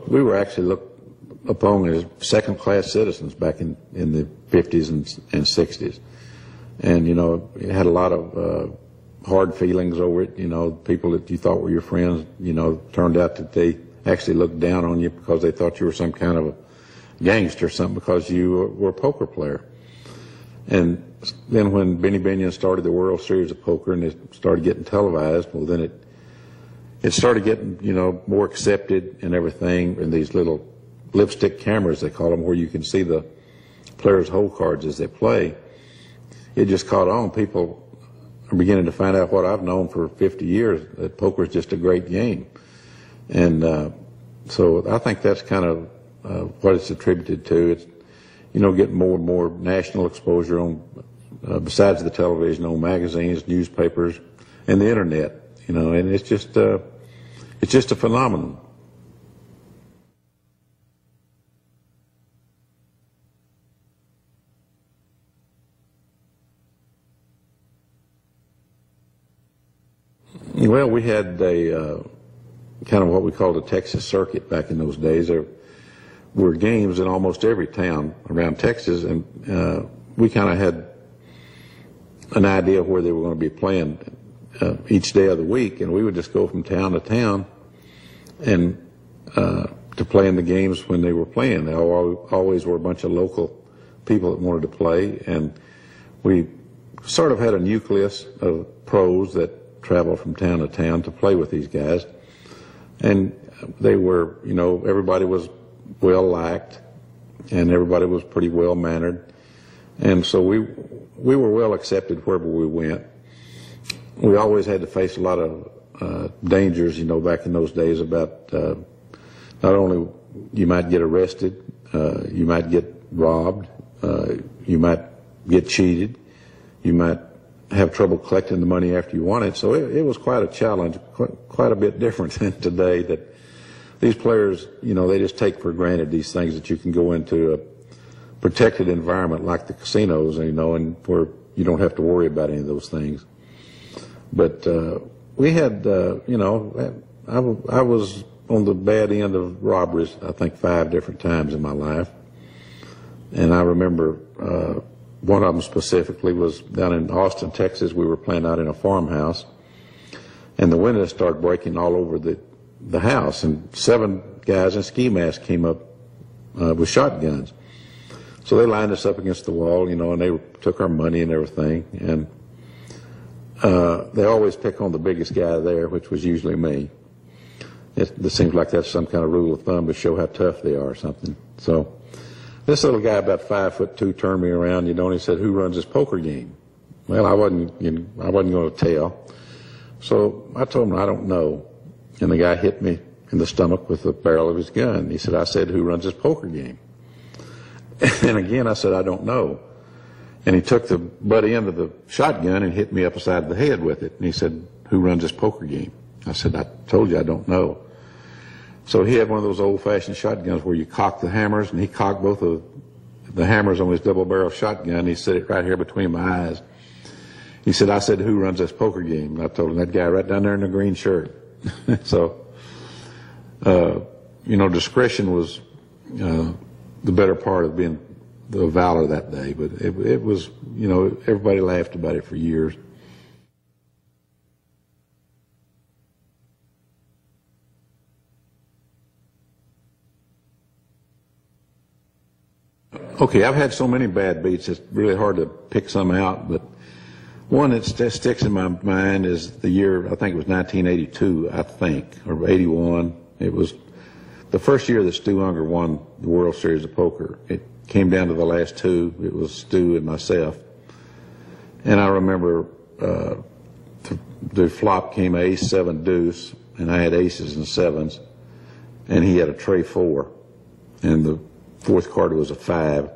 we were actually looked upon as second-class citizens back in the 50s and 60s. And, you know, it had a lot of hard feelings over it. You know, people that you thought were your friends, you know, turned out that they actually looked down on you because they thought you were some kind of a gangster or something because you were a poker player. And then when Benny Binion started the World Series of Poker and it started getting televised, well, then it started getting, you know, more accepted and everything, and these little lipstick cameras, they call them, where you can see the players' hole cards as they play. It just caught on. People are beginning to find out what I've known for 50 years, that poker is just a great game. And so I think that's kind of what it's attributed to. It's, you know, getting more and more national exposure on, besides the television, on magazines, newspapers, and the internet. You know, and it's just a phenomenon. Well, we had a kind of what we called a Texas circuit back in those days. There were games in almost every town around Texas, and we kind of had an idea of where they were going to be playing each day of the week, and we would just go from town to town and to play in the games when they were playing. There always were a bunch of local people that wanted to play, and we sort of had a nucleus of pros that traveled from town to town to play with these guys. And they were, you know, everybody was well liked, and everybody was pretty well mannered, and so we were well accepted wherever we went. We always had to face a lot of dangers, you know, back in those days about not only you might get arrested, you might get robbed, you might get cheated, you might have trouble collecting the money after you won it. So it was quite a challenge, quite a bit different than today, that these players, you know, they just take for granted these things, that you can go into a protected environment like the casinos, you know, and where you don't have to worry about any of those things. But we had, you know, I was on the bad end of robberies, I think 5 different times in my life. And I remember one of them specifically was down in Austin, Texas. We were playing out in a farmhouse, and the windows started breaking all over the house, and 7 guys in ski masks came up with shotguns. So they lined us up against the wall, you know, and they took our money and everything. And they always pick on the biggest guy there, which was usually me. It seems like that's some kind of rule of thumb to show how tough they are or something. So this little guy, about 5'2", turned me around, you know, and he said, "Who runs this poker game?" Well, I wasn't going to tell. So I told him, "I don't know." And the guy hit me in the stomach with the barrel of his gun. He said, "I said, who runs this poker game?" And again, I said, "I don't know." And he took the butt end of the shotgun and hit me upside the head with it. And he said, "Who runs this poker game?" I said, "I told you I don't know." So he had one of those old-fashioned shotguns where you cock the hammers, and he cocked both of the hammers on his double-barrel shotgun. He set it right here between my eyes. He said, "I said, who runs this poker game?" And I told him, "That guy right down there in the green shirt." So, you know, discretion was the better part of being the valor that day. But it was, you know, everybody laughed about it for years. Okay, I've had so many bad beats, it's really hard to pick some out, but one that sticks in my mind is the year, I think it was 1982, I think, or 81. It was the first year that Stu Unger won the World Series of Poker. It came down to the last 2. It was Stu and myself. And I remember the flop came ace, 7, deuce, and I had aces and 7s, and he had a tray 4. And the 4th card was a 5,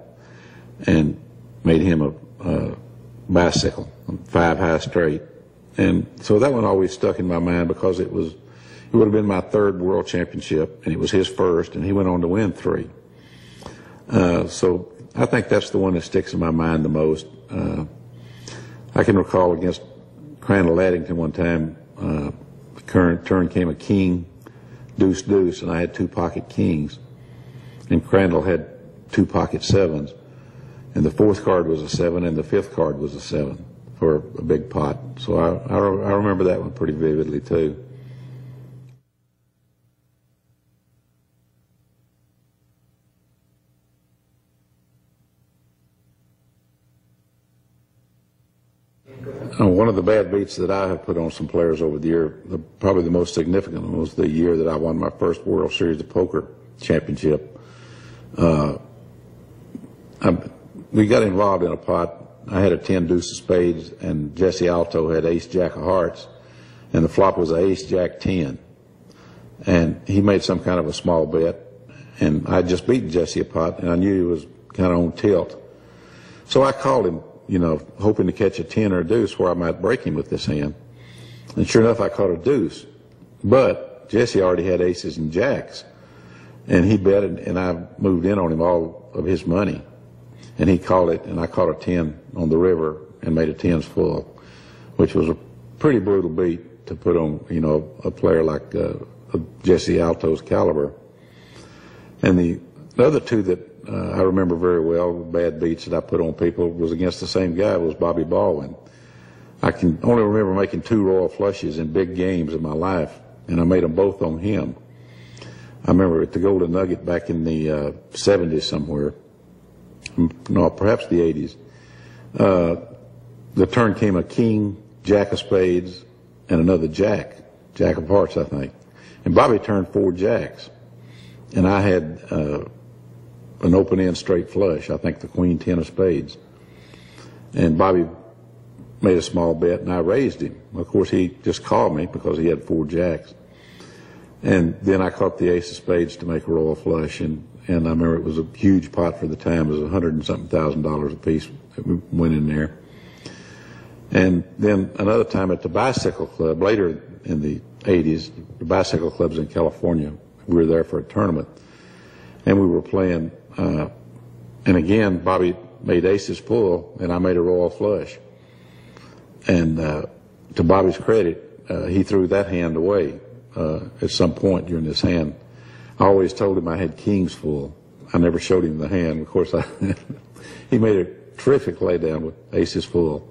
and made him a bicycle, 5 high straight. And so that one always stuck in my mind because it would have been my 3rd world championship, and it was his first, and he went on to win 3. So I think that's the one that sticks in my mind the most. I can recall against Crandall Addington one time, the current turn came a king, deuce deuce, and I had 2 pocket kings, and Crandall had 2 pocket sevens, and the 4th card was a 7, and the 5th card was a 7 for a big pot. So I remember that one pretty vividly too. One of the bad beats that I have put on some players over the year, probably the most significant one, was the year that I won my first World Series of Poker championship. We got involved in a pot. I had a 10 deuce of spades, and Jesse Alto had ace jack of hearts, and the flop was a ace jack 10. And he made some kind of a small bet, and I just beat Jesse a pot, and I knew he was kind of on tilt. So I called him, you know, hoping to catch a 10 or a deuce where I might break him with this hand. And sure enough, I caught a deuce. But Jesse already had aces and jacks, and he bet, and I moved in on him all of his money. And he called it, and I caught a 10 on the river and made a 10s full, which was a pretty brutal beat to put on, you know, a player like Jesse Alto's caliber. And the other 2 that I remember very well, bad beats that I put on people, was against the same guy, was Bobby Baldwin. I can only remember making 2 royal flushes in big games in my life, and I made them both on him. I remember at the Golden Nugget back in the 70s somewhere, no, perhaps the 80s. The turn came a king, jack of spades, and another jack of hearts, I think. And Bobby turned 4 jacks, and I had an open-end straight flush, I think the queen 10 of spades. And Bobby made a small bet, and I raised him. Of course, he just called me because he had 4 jacks. And then I caught the ace of spades to make a royal flush, and I remember it was a huge pot for the time. It was $100 and something thousand a piece that we went in there. And then another time at the Bicycle Club, later in the 80s, the Bicycle Clubs in California, we were there for a tournament, and we were playing, and again, Bobby made aces full, and I made a royal flush. And to Bobby's credit, he threw that hand away at some point during this hand. I always told him I had kings full. I never showed him the hand. Of course, he made a terrific laydown with aces full,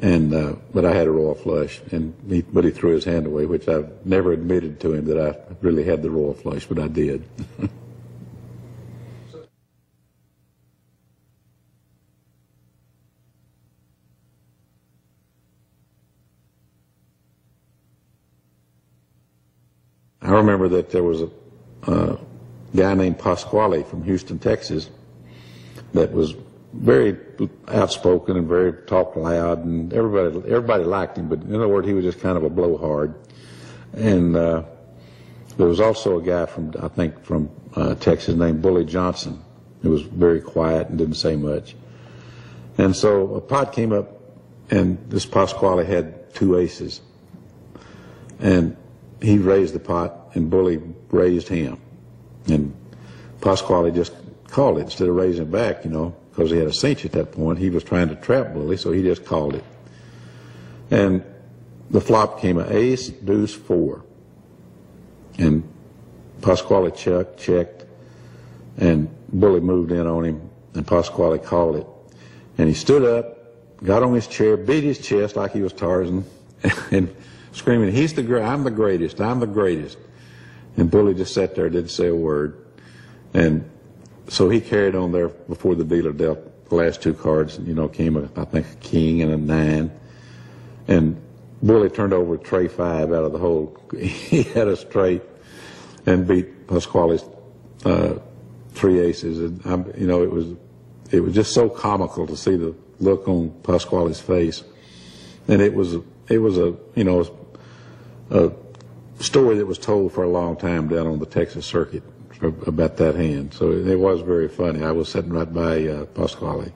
and but I had a royal flush, but he threw his hand away, which I've never admitted to him that I really had the royal flush, but I did. I remember that there was a guy named Pasquale from Houston, Texas, that was very outspoken and very talk loud, and everybody liked him. But in other words, he was just kind of a blowhard. And there was also a guy from, I think, from Texas named Bully Johnson, who was very quiet and didn't say much. And so a pot came up, and this Pasquale had 2 aces, and he raised the pot, and Bully raised him. And Pasquale just called it instead of raising it back, you know, because he had a cinch at that point. He was trying to trap Bully, so he just called it. And the flop came an ace, deuce, 4. And Pasquale checked, and Bully moved in on him, and Pasquale called it. And he stood up, got on his chair, beat his chest like he was Tarzan, and screaming, I'm the greatest, I'm the greatest. And Bully just sat there, didn't say a word. And so he carried on there before the dealer dealt the last 2 cards. You know, came, I think, a king and a 9. And Bully turned over tray 5 out of the hole. He had a straight and beat Pasquale's 3 aces. And you know, it was just so comical to see the look on Pasquale's face. And it was a you know, a story that was told for a long time down on the Texas circuit about that hand. So it was very funny. I was sitting right by Pasquale.